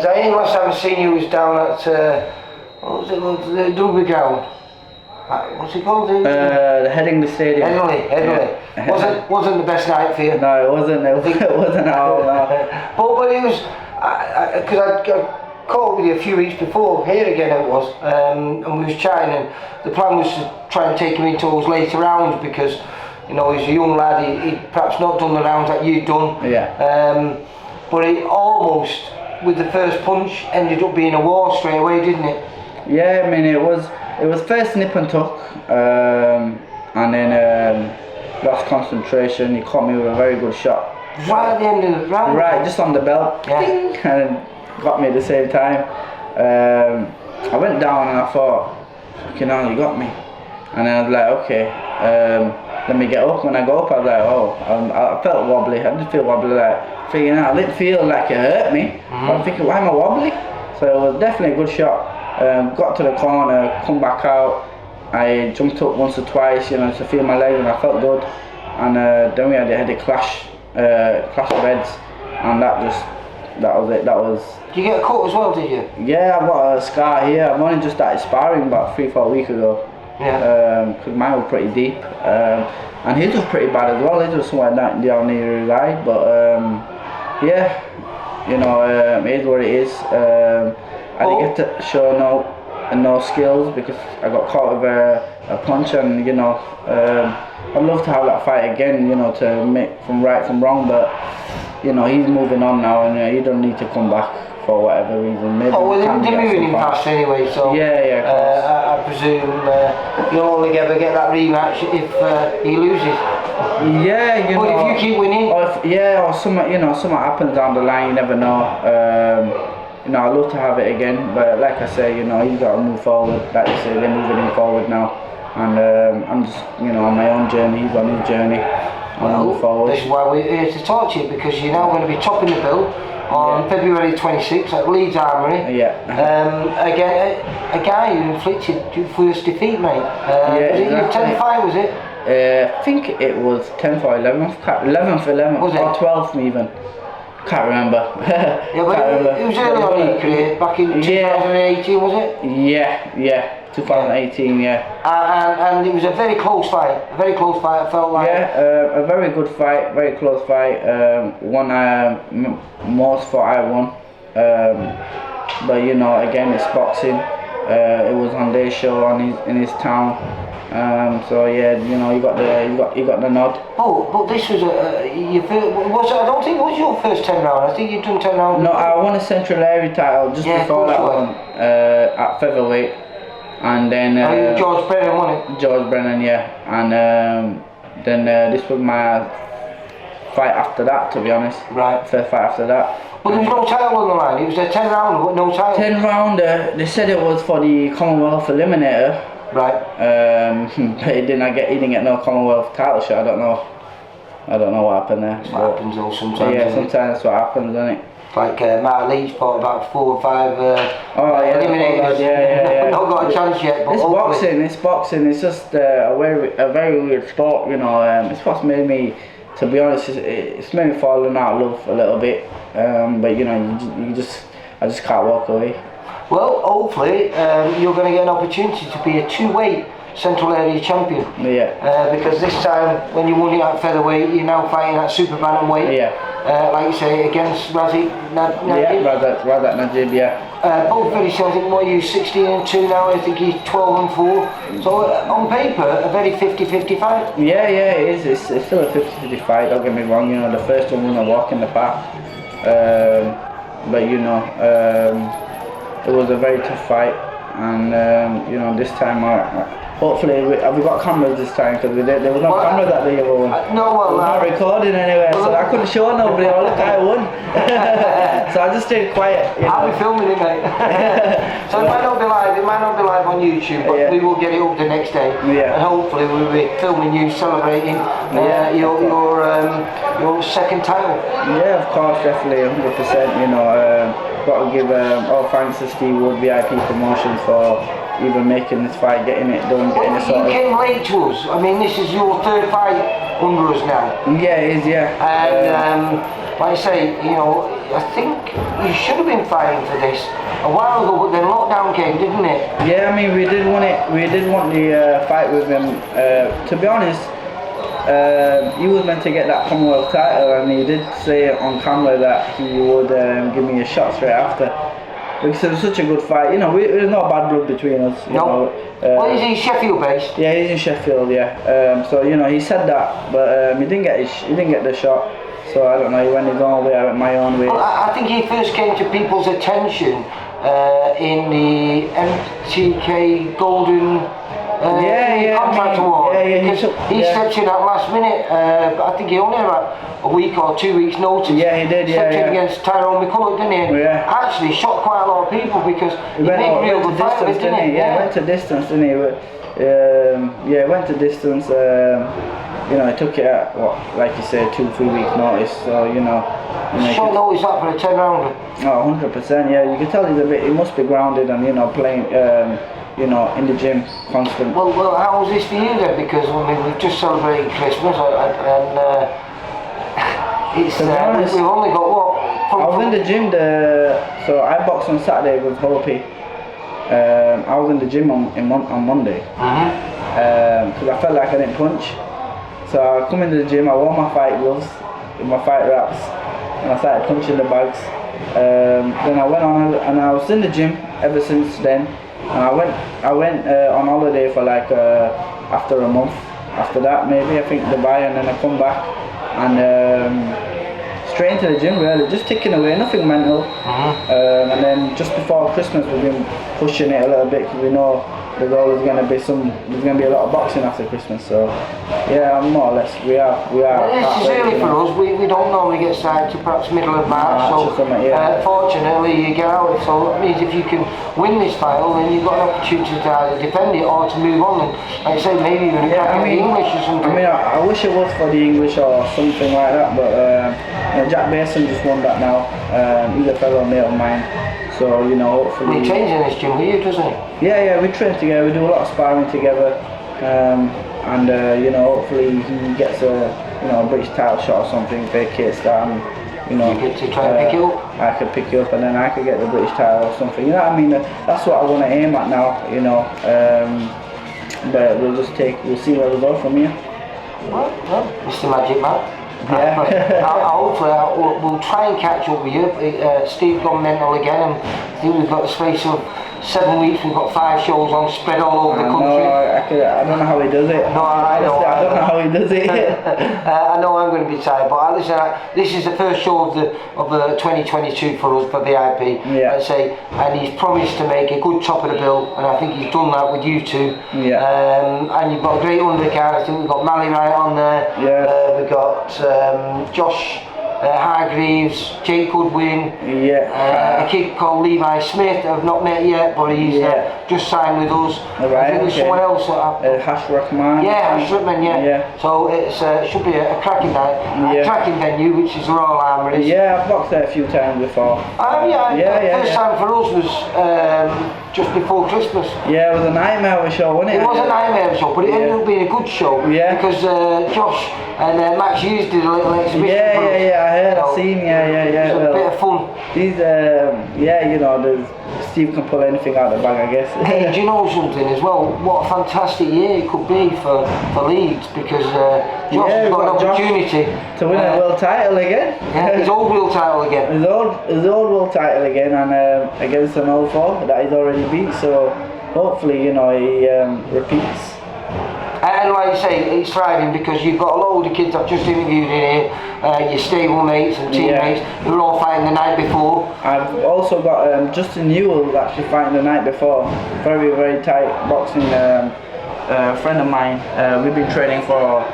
Zahid, last time I seen you was down at what was it called? The rugby ground. What's it called? The Headingley Stadium. Headingley. Yeah. Wasn't the best night for you? No, it wasn't. It wasn't at all. No. But it was because I caught up with you a few weeks before here again. It was, and we was chatting, and the plan was to try and take him into those later rounds because you know he's a young lad. He'd perhaps not done the rounds that you'd done. Yeah. But it almost, with the first punch, ended up being a war straight away, didn't it? Yeah, I mean it was first nip and tuck, and then lost concentration. He caught me with a very good shot. Right at the end of the round. Right, just on the belt. Yeah. Ding, and got me at the same time. I went down and I thought, fucking hell, you got me. And then I was like, okay, let me get up. When I got up, I was like, I felt wobbly. I did feel wobbly, like figuring out. I didn't feel like it hurt me. But I'm thinking, why am I wobbly? So it was definitely a good shot. Got to the corner, come back out. I jumped up once or twice, you know, to feel my legs, and I felt good. And then we had a clash of heads, and that was it. That was. Did you get a cut as well? Did you? Yeah, I've got a scar here. I've only just started sparring about 3-4 weeks ago. Yeah. Because mine was pretty deep, and his was pretty bad as well. His was somewhere down near his eye, but yeah, you know, it is what it is. I didn't get to show no skills because I got caught with a punch, and you know, I'd love to have that fight again, you know, to make from right from wrong, but you know, he's moving on now, and he don't need to come back for whatever reason. Maybe they're moving him fast anyway, so yeah, of course. I presume you'll only ever get that rematch if he loses. Yeah, you know. But if you keep winning, or something happens down the line, you never know. You know, I'd love to have it again, but like I say, you know, he's got to move forward. Like you say, they're moving him forward now, and I'm just, you know, on my own journey. He's on his journey. I'll move forward. This is why we're here to talk to you, because you're now going to be topping the bill on February 26th at Leeds Armory. Yeah. Again, a guy who inflicted your first defeat, mate. Was it your 10th fight? Was it? I think it was 10th or 11th. 11th, was it? Or 12th even. Can't remember. Yeah, but it was early on in your career, back in 2018, was it? Yeah, 2018, yeah. And it was a very close fight, I felt like. Yeah, a very good fight, very close fight. One most fought I won. But you know, again, it's boxing. It was on their show in his town. So yeah, you know, you got the nod. But this was I don't think it was your first 10 round. I think you'd done 10 rounds. No, I won a Central Area title just before that one at featherweight, and then George Brennan won it. George Brennan, yeah, and then this was my fight after that, to be honest. Right. First fight after that. But there was no title on the line. It was a 10 rounder, but no title. 10 rounder. They said it was for the Commonwealth Eliminator. Right. But he didn't get no Commonwealth title shot. I don't know what happened there. That's what happens though sometimes. Yeah, sometimes that's what happens, isn't it? Like Mark Leach fought about 4 or 5 eliminators. Yeah. Not got a chance yet. But It's boxing. It's just a very weird sport, you know. It's what's made me, to be honest, it's made me fall out of love a little bit. But you know, I just can't walk away. Well, hopefully you're going to get an opportunity to be a 2-weight Central Area champion. Yeah. Because this time, when you won it at featherweight, you're now fighting at super bantamweight. Yeah. Like you say, against Razaq Najib. Yeah, Razaq Najib, yeah. Both very similar. I think what you 16-2 now. I think he's 12-4. So on paper, a very 50-50 fight. Yeah, it is. It's still a 50-50 fight. Don't get me wrong. You know, the first one wasn't a walk in the park. But you know, it was a very tough fight, and you know, this time hopefully we got cameras this time, because there was no camera that day. No, well, not recording anywhere, so I couldn't show nobody. Oh, look, I won. So I just stayed quiet. I'll be filming it, mate. So it might not be live on YouTube, but we will get it up the next day. Yeah. And hopefully we'll be filming you celebrating your second title. Yeah, of course, definitely, 100%. You know, got to give all thanks to Steve Wood VIP Promotions for even making this fight, getting it done, getting it sorted. You came late to us. I mean, this is your third fight under us now. Yeah, it is, yeah. And like I say, you know, I think you should have been fighting for this a while ago, but then lockdown came, didn't it? Yeah, I mean, we did want it. We did want the fight with him. To be honest, he was meant to get that Commonwealth title, and he did say on camera that he would give me a shot straight after. Because it was such a good fight, you know. There's no bad blood between us. You know. Well, is he Sheffield based? Yeah, he's in Sheffield. Yeah. So you know, he said that, but he didn't get the shot. So I don't know. He went his own way. I went my own way. Well, I think he first came to people's attention in the MTK Golden contract award. He stepped in at last minute. I think he only had about a week or 2 weeks notice. Yeah, he did. Stepped in against Tyrone McCullough, didn't he? Yeah. Actually shot quite a lot of people because he made a real good fight of it, didn't he? Yeah, went to distance, didn't he? Went to distance. You know, he took it at what, like you said, 2-3 weeks notice. So you know. Short notice that for a 10-rounder. Oh, 100%. Yeah, you can tell he must be grounded and, you know, playing. You know, in the gym, constant. Well, how was this for you then? Because I mean, we've just celebrated Christmas, and it's we've only got what? I was in the gym. So I boxed on Saturday with Hopi. I was in the gym on Monday. Because I felt like I didn't punch. So I come into the gym. I wore my fight gloves with my fight wraps, and I started punching the bags. Then I went on, and I was in the gym ever since then. And I went on holiday for like after a month. After that, maybe I think Dubai, and then I come back and straight into the gym. Really, just ticking away, nothing mental. And then just before Christmas, we've been pushing it a little bit because we know there's always going to be a lot of boxing after Christmas. So yeah, more or less we are. Well, this is early for us. We don't normally get started to perhaps middle of March. Fortunately you get out. So that means if you can win this title, then you've got an opportunity to either defend it or to move on. And like I say, maybe even a crack at the English or something. I mean, I wish it was for the English or something like that, but you know, Jack Mason just won that now. He's a fellow mate of mine. So, you know, hopefully... He trains in this gym with you, doesn't he? Yeah, we train together, we do a lot of sparring together. You know, hopefully he gets a British title shot or something, vacates that, and, you know... You get to try and pick it up? I could pick it up, and then I could get the British title or something. You know what I mean? That's what I want to aim at now, you know. But we'll see where we go from here. Well, Mr. Magic Man. Yeah. Hopefully we'll try and catch up with you. Steve's gone mental again, and I think we've got a space of 7 weeks. We've got 5 shows on, spread all over the country. I don't know how he does it. No, I know. I don't know how he does it. I know I'm going to be tired, but listen, this is the first show of the 2022 for us for VIP. Yeah. I'd say, and he's promised to make a good top of the bill, and I think he's done that with you two. Yeah. And you've got a great undercard. I think we've got Mally Wright on there. Yeah. We've got Josh Hargreaves, Jake Goodwin, a kid called Levi Smith. I've not met yet, but he's just signed with us. I think there's someone else. Hash Rahman. Yeah, Hash Rahman, yeah. So it should be a cracking night, a cracking venue, which is the Royal Armouries. Yeah, I've boxed there a few times before. First time for us was just before Christmas. Yeah, it was a nightmare of a show, wasn't it? It was a nightmare of a show, but it ended up being a good show. Yeah. Because Josh and Max Hughes did a little exhibition for us. I heard, I've seen, It was a bit of fun. These, you know, Steve can pull anything out of the bag, I guess. Hey, do you know something as well? What a fantastic year it could be for Leeds, because Josh has got an opportunity to win a world title again. Yeah, his old world title again. His old world title again, and against an old foe that he's already beat. So hopefully, you know, he repeats. And like I say, it's thriving because you've got a load of kids I've just interviewed in here, your stable mates and teammates who are all fighting the night before. I've also got Justin Newell actually fighting the night before. Very, very tight boxing friend of mine. We've been training for,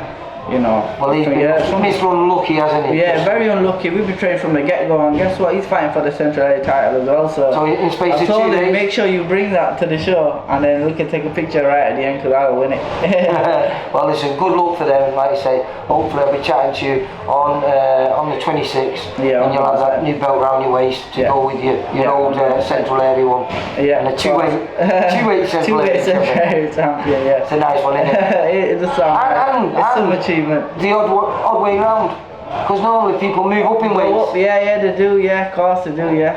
you know... Well, he's been Mr. Unlucky, hasn't he? Yeah, very unlucky. We've been training from the get-go, and guess what? He's fighting for the Central Area title as well. So in space I of 2 told him, days, make sure you bring that to the show, and then we can take a picture right at the end, because I'll win it. Well, listen, good luck for them. Like I say, hopefully I'll be chatting to you on the 26th, and you'll have that new belt around your waist to go with your old Central Area one. Yeah, and a two-weight Central Area champion. Yeah, it's a nice one, isn't it? It does sound. It's so much achievement. The odd way round. Because normally people move up in weights. Yeah, they do, yeah, of course they do, yeah.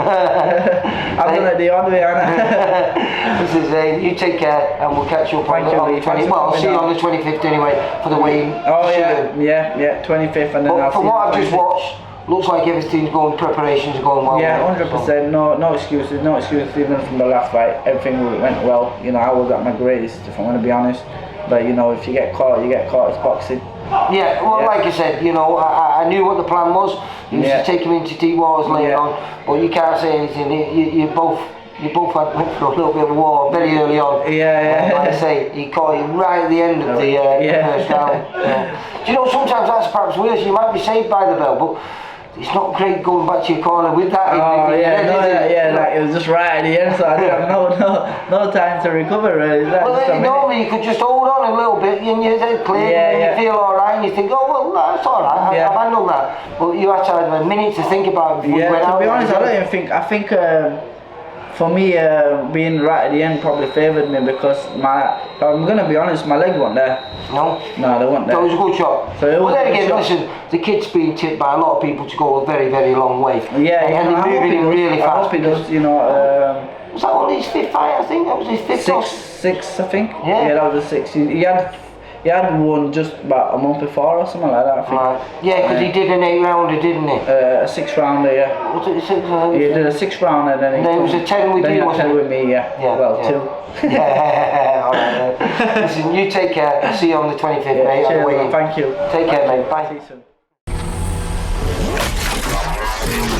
I've done it the odd way, haven't I? This is Zane, you take care and we'll catch you up on the 20th. Well, I'll see you on the 25th anyway for the weigh-in. Oh yeah, 25th and then but I'll from see what I've you just watched, looks like everything's going, preparations are going well. Yeah, 100%, no excuses even from the last fight. Everything went well. You know, I was at my greatest, if I'm going to be honest. But you know, if you get caught, it's boxing. Yeah, well, like I said, you know, I knew what the plan was. You was to take him into deep waters later on, but you can't say anything. You both went through a little bit of a war very early on. Yeah. Like I say, he caught you right at the end of the first round. Do you know, sometimes that's perhaps worse. You might be saved by the bell, but it's not great going back to your corner with that. Like it was just right at the end, so I didn't have no time to recover really. Well, normally you could just hold on a little bit and your head clear and you feel alright and you think, oh well, that's alright, I've handled that. But you had to have a minute to think about it before you went out. To be honest, I don't even think, I think for me, being right at the end probably favoured me because I'm going to be honest, my leg wasn't there. No, they weren't there. So it was a good shot. So it was then again, listen, the kid's been tipped by a lot of people to go a very, very long way. Yeah, and they're moving him really fast. I hope he does, you know. Was that only his fifth fight, I think? That was his fifth? Six, I think. Yeah, that was a six. He had one just about a month before or something like that, I think. Right. Yeah, because he did an 8-rounder, didn't he? A 6-rounder, yeah. Was it a 6? He did a 6-rounder, then it was a 10 with you, wasn't it? 10 with me, yeah. Well, 2. Yeah, alright. Listen, you take care. I'll see you on the 25th, mate. Cheers, thank you. Take care, mate. Bye. See you soon.